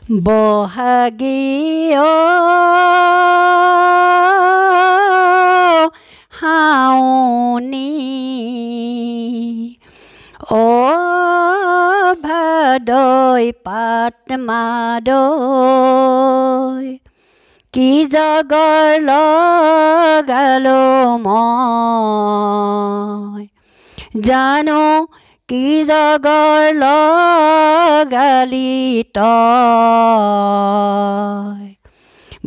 বহাগী হাউনি ভাদৈ পাত মাদৈ কি জগৰ লগালো মই জানো কি জগৰ লগালি তই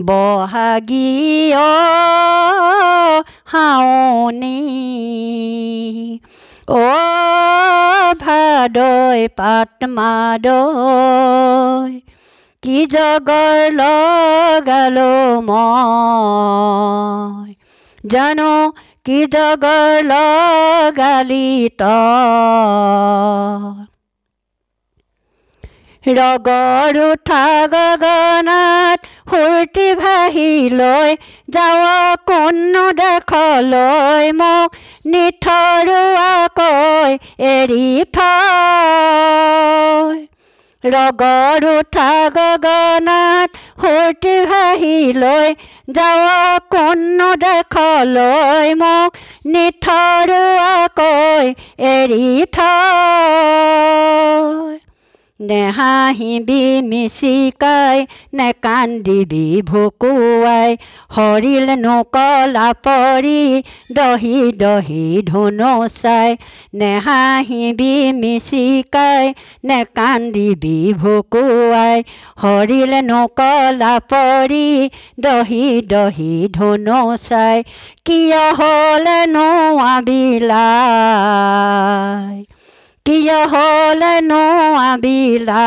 বহাগী হাউনি ভাদৈ পাত মাদৈ কি জগৰ লগালো মই জানো কি জগৰ লগালি তই ৰগৰ উঠা গগনাত ফূৰ্তি ভাহি লৈ যাৱ কোনো দেশলৈ মোক নিথৰুৱাকৈ এৰি থৈ ৰগৰ উঠা গগনাত ফূৰ্তি ভাহি লৈ যাৱ কোনো দেশলৈ মোক নিথৰুৱাকৈ এৰি থৈ নেহাঁহিবি মিচিকাই নেকান্দিবি ভুকুৱাই হৰিল নকলা পৰি দহি দহি ধুনু চাই নেহাঁহিবি মিচিকাই নেকান্দিবি ভুকুৱাই হৰিল নকলা পৰি দহি দহি ধুনু চাই কিয় হ'লেনো আবিলাই কিয় হ'লেনো আবিলাই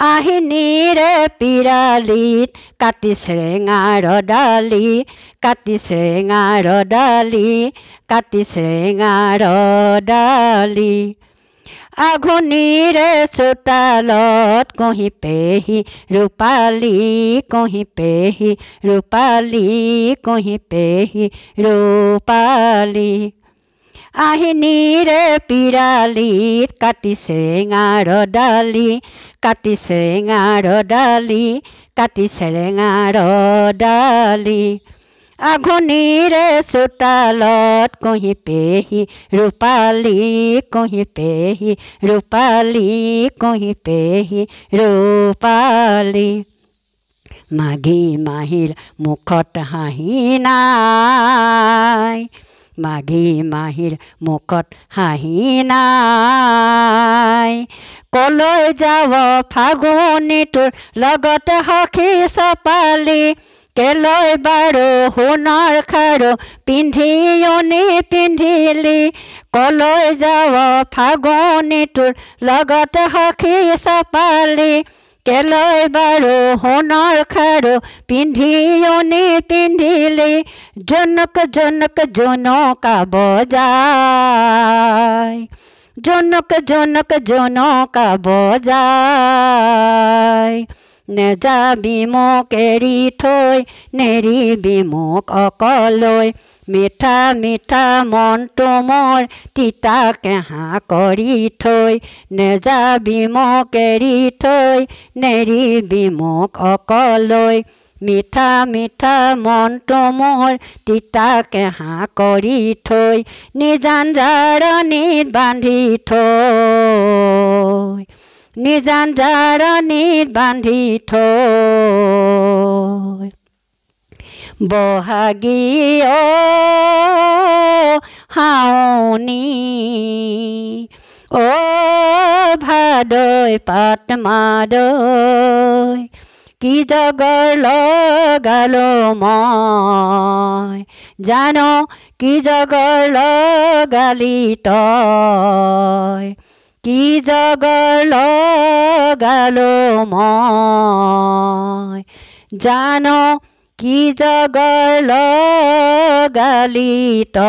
আহিনীৰে পিৰালিত কাটি চেৰেঙাৰ ডালি কাটি চেৰেঙাৰ ডালি কাটি চেৰেঙাৰ ডালি আঘোণীৰে চোতালত কহি পেহি ৰূপালী কহি পেহি ৰূপালী কহি পেহি ৰূপালী আহিনীৰে পিৰালিত কাটি চেৰেঙাৰ ডালি কাটি চেৰেঙাৰ ডালি কাটি চেৰেঙাৰ ডালি আঘোণীৰে চোতালত কহি পেহি ৰূপালী কহি পেহি ৰূপালী কহি পেহি ৰূপালী মাঘী মাহীৰ মুখত হাঁহি নাই মাঘী মাহীৰ মুখত হাঁহি নাই কলৈ যাব ফাগুনীটোৰ লগতে সখী চপালি কেলৈ বাৰু সোণৰ খাৰু পিন্ধিয়নি পিন্ধিলি কলৈ যাব ফাগুনীটোৰ লগতে সখী চপালি কেলৈ বাৰু সোণৰ খাৰু পিন্ধিয়নি পিন্ধিলি জনক জনক জনকা বজাই জনক জনক জনকা বজাই নেযাবি মোক এৰি থৈ নেৰিবি মোক অকলৈ মিঠা মিঠা মনটো মোৰ তিতা কেঁহা কৰি থৈ নেযাবি মোক এৰি থৈ নেৰিবি মোক অকলৈ মিঠা মিঠা মনটো মোৰ তিতা কেঁহা কৰি থৈ নিজান জাৰণিত বান্ধি থৈ নিজান জাৰণিত বান্ধি থৈ বহাগী হাউনি ভাদৈ পাত মাদৈ কি জগৰ লগালো মই জানো কি জগৰ লগালি তই কি জগৰ লগালো মই জানো কি জগৰ লগালি তই